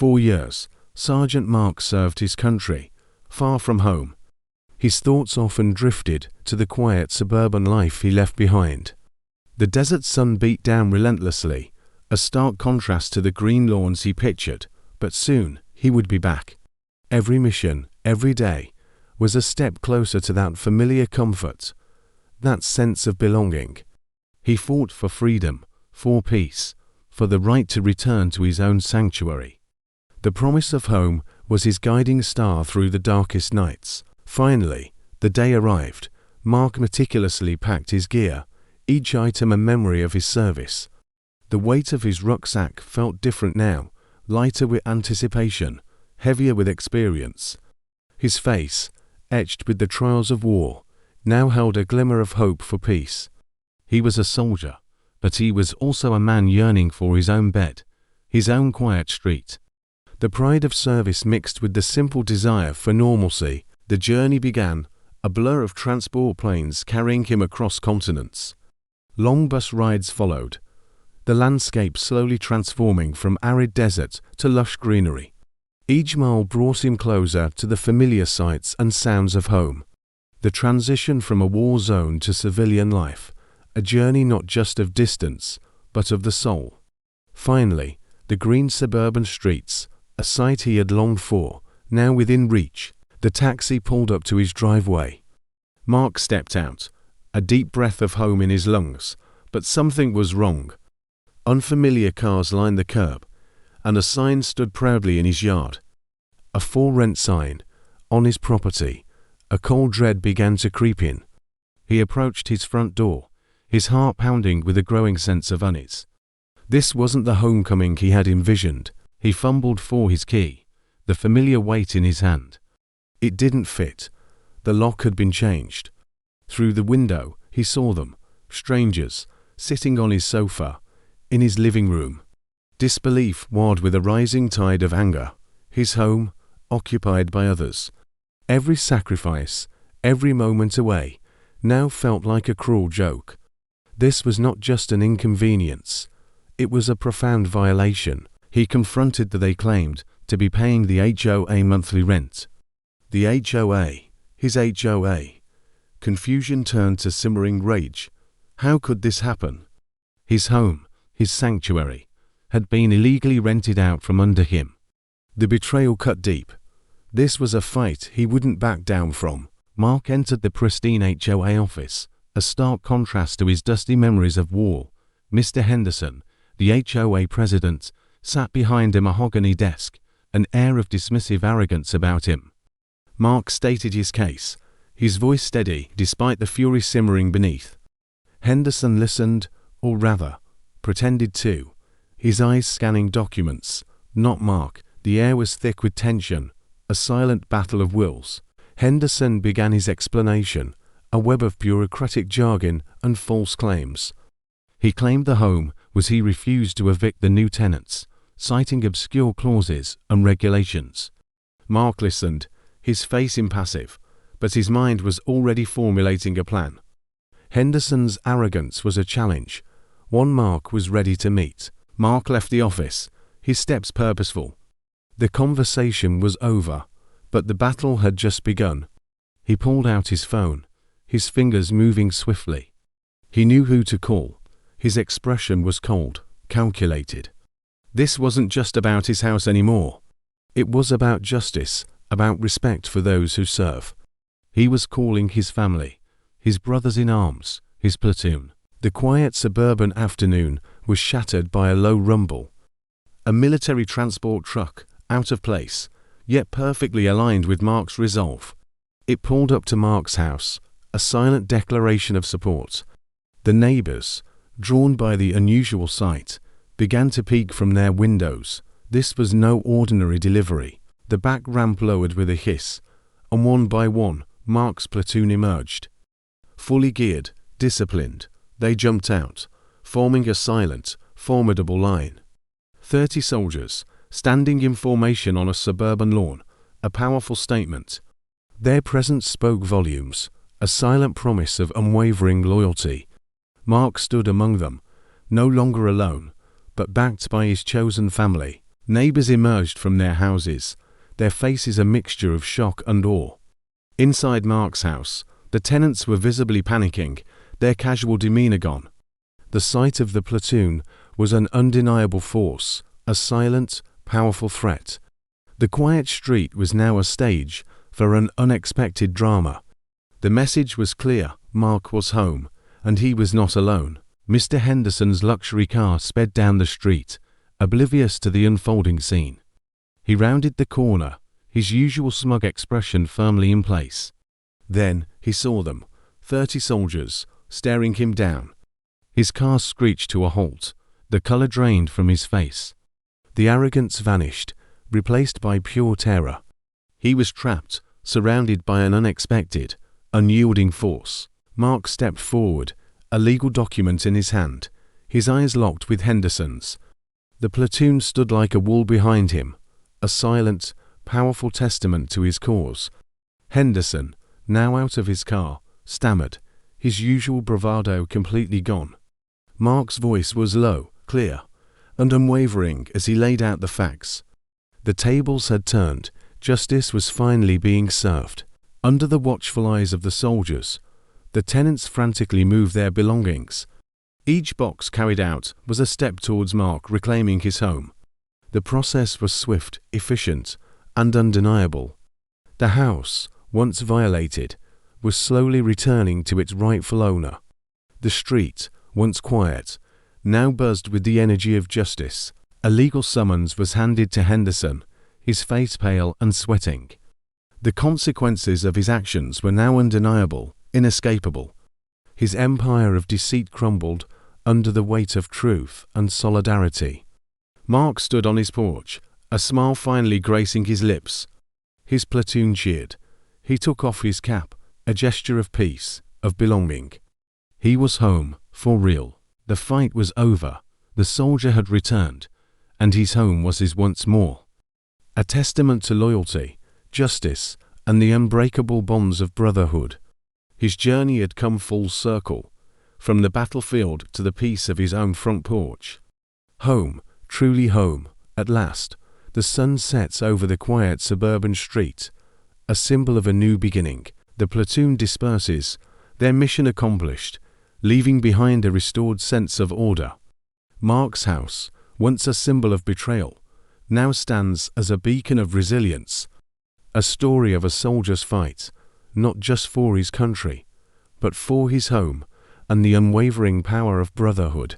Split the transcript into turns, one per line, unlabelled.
4 years, Sergeant Mark served his country, far from home. His thoughts often drifted to the quiet suburban life he left behind. The desert sun beat down relentlessly, a stark contrast to the green lawns he pictured, but soon he would be back. Every mission, every day, was a step closer to that familiar comfort, that sense of belonging. He fought for freedom, for peace, for the right to return to his own sanctuary. The promise of home was his guiding star through the darkest nights. Finally, the day arrived. Mark meticulously packed his gear, each item a memory of his service. The weight of his rucksack felt different now, lighter with anticipation, heavier with experience. His face, etched with the trials of war, now held a glimmer of hope for peace. He was a soldier, but he was also a man yearning for his own bed, his own quiet street. The pride of service mixed with the simple desire for normalcy. The journey began, a blur of transport planes carrying him across continents. Long bus rides followed, the landscape slowly transforming from arid desert to lush greenery. Each mile brought him closer to the familiar sights and sounds of home. The transition from a war zone to civilian life, a journey not just of distance, but of the soul. Finally, the green suburban streets, a sight he had longed for, now within reach. The taxi pulled up to his driveway. Mark stepped out, a deep breath of home in his lungs, but something was wrong. Unfamiliar cars lined the curb, and a sign stood proudly in his yard. A for rent sign, on his property. A cold dread began to creep in. He approached his front door, his heart pounding with a growing sense of unease. This wasn't the homecoming he had envisioned. He fumbled for his key, the familiar weight in his hand. It didn't fit. The lock had been changed. Through the window, he saw them, strangers, sitting on his sofa, in his living room. Disbelief warred with a rising tide of anger. His home, occupied by others. Every sacrifice, every moment away, now felt like a cruel joke. This was not just an inconvenience. It was a profound violation. He confronted that they claimed to be paying the HOA monthly rent. The HOA, his HOA. Confusion turned to simmering rage. How could this happen? His home, his sanctuary, had been illegally rented out from under him. The betrayal cut deep. This was a fight he wouldn't back down from. Mark entered the pristine HOA office, a stark contrast to his dusty memories of war. Mr. Henderson, the HOA president, sat behind a mahogany desk, an air of dismissive arrogance about him. Mark stated his case, his voice steady despite the fury simmering beneath. Henderson listened, or rather, pretended to, his eyes scanning documents, not Mark. The air was thick with tension, a silent battle of wills. Henderson began his explanation, a web of bureaucratic jargon and false claims. He claimed the home was he refused to evict the new tenants, citing obscure clauses and regulations. Mark listened, his face impassive, but his mind was already formulating a plan. Henderson's arrogance was a challenge, one Mark was ready to meet. Mark left the office, his steps purposeful. The conversation was over, but the battle had just begun. He pulled out his phone, his fingers moving swiftly. He knew who to call. His expression was cold, calculated. This wasn't just about his house anymore. It was about justice, about respect for those who serve. He was calling his family, his brothers in arms, his platoon. The quiet suburban afternoon was shattered by a low rumble. A military transport truck, out of place, yet perfectly aligned with Mark's resolve. It pulled up to Mark's house, a silent declaration of support. The neighbors, drawn by the unusual sight, began to peek from their windows. This was no ordinary delivery. The back ramp lowered with a hiss, and one by one, Mark's platoon emerged. Fully geared, disciplined, they jumped out, forming a silent, formidable line. 30 soldiers, standing in formation on a suburban lawn, a powerful statement. Their presence spoke volumes, a silent promise of unwavering loyalty. Mark stood among them, no longer alone, but backed by his chosen family. Neighbors emerged from their houses, their faces a mixture of shock and awe. Inside Mark's house, the tenants were visibly panicking, their casual demeanor gone. The sight of the platoon was an undeniable force, a silent, powerful threat. The quiet street was now a stage for an unexpected drama. The message was clear: Mark was home, and he was not alone. Mr. Henderson's luxury car sped down the street, oblivious to the unfolding scene. He rounded the corner, his usual smug expression firmly in place. Then he saw them, 30 soldiers, staring him down. His car screeched to a halt, the color drained from his face. The arrogance vanished, replaced by pure terror. He was trapped, surrounded by an unexpected, unyielding force. Mark stepped forward, a legal document in his hand, his eyes locked with Henderson's. The platoon stood like a wall behind him, a silent, powerful testament to his cause. Henderson, now out of his car, stammered, his usual bravado completely gone. Mark's voice was low, clear, and unwavering as he laid out the facts. The tables had turned, justice was finally being served. Under the watchful eyes of the soldiers, the tenants frantically moved their belongings. Each box carried out was a step towards Mark reclaiming his home. The process was swift, efficient, and undeniable. The house, once violated, was slowly returning to its rightful owner. The street, once quiet, now buzzed with the energy of justice. A legal summons was handed to Henderson, his face pale and sweating. The consequences of his actions were now undeniable, inescapable. His empire of deceit crumbled under the weight of truth and solidarity. Mark stood on his porch, a smile finally gracing his lips. His platoon cheered. He took off his cap, a gesture of peace, of belonging. He was home, for real. The fight was over. The soldier had returned, and his home was his once more. A testament to loyalty, justice, and the unbreakable bonds of brotherhood. His journey had come full circle, from the battlefield to the peace of his own front porch. Home, truly home, at last. The sun sets over the quiet suburban street, a symbol of a new beginning. The platoon disperses, their mission accomplished, leaving behind a restored sense of order. Mark's house, once a symbol of betrayal, now stands as a beacon of resilience, a story of a soldier's fight, not just for his country, but for his home and the unwavering power of brotherhood.